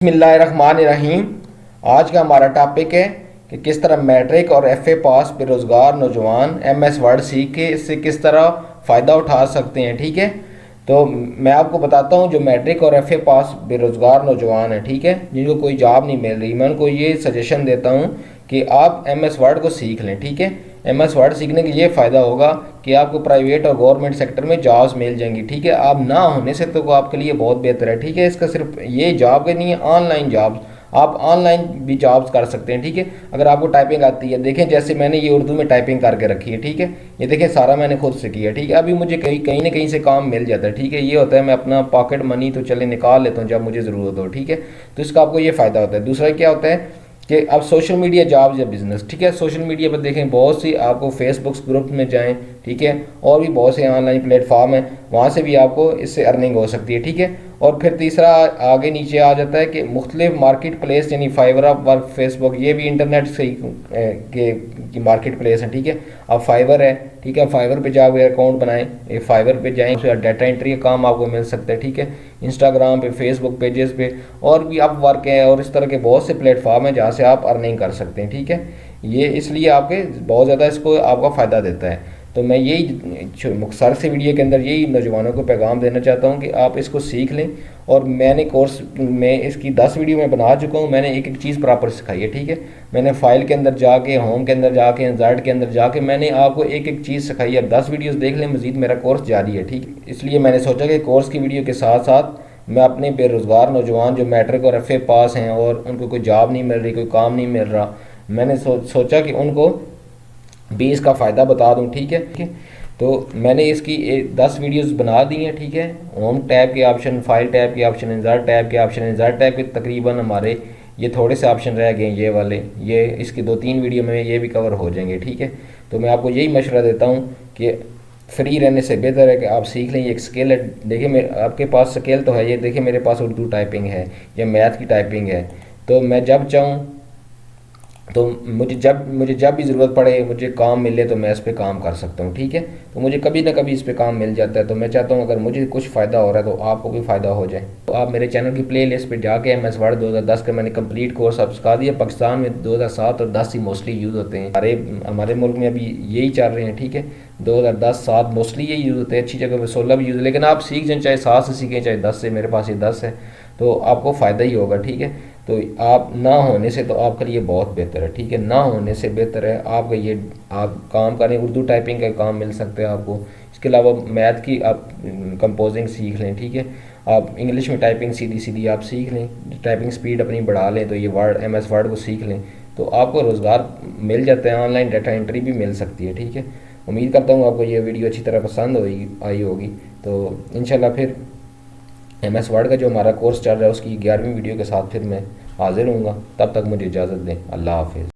बिस्मिल्लाहिर्रहमानिर्रहीम। आज का हमारा टॉपिक है कि किस तरह मैट्रिक और एफए पास बेरोज़गार नौजवान एमएस वर्ड सीख के इससे किस तरह फ़ायदा उठा सकते हैं। ठीक है, तो मैं आपको बताता हूँ जो मैट्रिक और एफए पास बेरोज़गार नौजवान हैं, ठीक है, जिनको कोई जॉब नहीं मिल रही, मैं उनको ये सजेशन देता हूँ कि आप एमएस वर्ड को सीख लें। ठीक है, एमएस वर्ड सीखने का ये फ़ायदा होगा कि आपको प्राइवेट और गवर्नमेंट सेक्टर में जॉब्स मिल जाएंगी। ठीक है, आप ना होने से तो आपके लिए बहुत बेहतर है। ठीक है, इसका सिर्फ ये जॉब के नहीं है, ऑनलाइन जॉब्स, आप ऑनलाइन भी जॉब्स कर सकते हैं। ठीक है, अगर आपको टाइपिंग आती है, देखें जैसे मैंने ये उर्दू में टाइपिंग करके रखी है। ठीक है, ये देखें सारा मैंने खुद से किया। ठीक है, अभी मुझे कहीं ना कहीं से काम मिल जाता है। ठीक है, ये होता है मैं अपना पॉकेट मनी तो चले निकाल लेता हूँ जब मुझे ज़रूरत हो। ठीक है, तो इसका आपको ये फ़ायदा होता है। दूसरा क्या होता है कि अब सोशल मीडिया जॉब्स या बिजनेस, ठीक है, सोशल मीडिया पर देखें बहुत सी आपको फेसबुक ग्रुप में जाएं, ठीक है, और भी बहुत से ऑनलाइन प्लेटफॉर्म हैं, वहाँ से भी आपको इससे अर्निंग हो सकती है। ठीक है, और फिर तीसरा आगे नीचे आ जाता है कि मुख्तलिफ मार्केट प्लेस यानी फाइवर अप वर्क फेसबुक, ये भी इंटरनेट से की मार्केट प्लेस है। ठीक है, अब फाइवर है, ठीक है, फाइवर पे जाओगे अकाउंट बनाएं, ये फाइवर पे जाएं, डाटा एंट्री का काम आपको मिल सकता है। ठीक है, इंस्टाग्राम पे, फेसबुक पेजेस पे और भी अप वर्क है और इस तरह के बहुत से प्लेटफॉर्म हैं जहाँ से आप अर्निंग कर सकते हैं। ठीक है, ये इसलिए आपके बहुत ज़्यादा इसको आपका फ़ायदा देता है। तो मैं यही मुख्तसर से वीडियो के अंदर यही नौजवानों को पैगाम देना चाहता हूँ कि आप इसको सीख लें। और मैंने कोर्स में इसकी 10 वीडियो में बना चुका हूँ, मैंने एक एक चीज़ प्रॉपर सिखाई है। ठीक है, मैंने फाइल के अंदर जाके, होम के अंदर जाके, इंसर्ट के अंदर जाके मैंने आपको एक एक चीज़ सिखाई है। 10 वीडियोज़ देख लें, मज़ीद मेरा कोर्स जारी है। ठीक है, इसलिए मैंने सोचा कि कोर्स की वीडियो के साथ साथ मैं अपने बेरोज़गार नौजवान जो मैट्रिक और एफए पास हैं और उनको कोई जॉब नहीं मिल रही, कोई काम नहीं मिल रहा, मैंने सोचा कि उनको भी इसका फ़ायदा बता दूं। ठीक है, तो मैंने इसकी 10 वीडियोस बना दी हैं। ठीक है, होम टैब के ऑप्शन, फाइल टैब के ऑप्शन, इंसर्ट टैब के ऑप्शन, इंसर्ट टैब के तकरीबन हमारे ये थोड़े से ऑप्शन रह गए, ये वाले, ये इसकी 2-3 वीडियो में ये भी कवर हो जाएंगे। ठीक है, तो मैं आपको यही मशवरा देता हूँ कि फ्री रहने से बेहतर है कि आप सीख लें। ये एक स्किल है, देखिए मेरे आपके पास स्किल तो है, ये देखिए मेरे पास उर्दू टाइपिंग है या मैथ की टाइपिंग है, तो मैं जब चाहूँ तो मुझे जब भी ज़रूरत पड़े, मुझे काम मिले तो मैं इस पे काम कर सकता हूँ। ठीक है, तो मुझे कभी ना कभी इस पे काम मिल जाता है। तो मैं चाहता हूँ अगर मुझे कुछ फ़ायदा हो रहा है तो आपको भी फ़ायदा हो जाए। तो आप मेरे चैनल की प्ले लिस्ट पर जाके एम एस वर्ड 2010 का मैंने कंप्लीट कोर्स अब सिखा दिया। पाकिस्तान में 2007 और 10 ही मोस्टली यूज़ होते हैं, हमारे मुल्क में अभी यही चल रहे हैं। ठीक है, 2010-7 मोस्टली यही यूज़ होते हैं, अच्छी जगह पर 16 भी यूज़, लेकिन आप सीख जाएँ, चाहे 7 से सीखें चाहे 10 से, मेरे पास ये 10 है, तो आपको फ़ायदा ही होगा। ठीक है, तो आप ना होने से तो आपके लिए बहुत बेहतर है। ठीक है, ना होने से बेहतर है आपका ये, आप काम करें, उर्दू टाइपिंग का काम मिल सकता है आपको। इसके अलावा मैथ की आप कंपोजिंग सीख लें। ठीक है, आप इंग्लिश में टाइपिंग सीधी सीधी आप सीख लें, टाइपिंग स्पीड अपनी बढ़ा लें, तो ये वर्ड एमएस वर्ड को सीख लें तो आपको रोज़गार मिल जाता है, ऑनलाइन डाटा एंट्री भी मिल सकती है। ठीक है, उम्मीद करता हूँ आपको ये वीडियो अच्छी तरह पसंद आई होगी। तो इंशाल्लाह फिर एम एस वर्ड का जो हमारा कोर्स चल रहा है उसकी 11वीं वीडियो के साथ फिर मैं हाजिर हूँगा। तब तक मुझे इजाज़त दें। अल्लाह हाफिज़।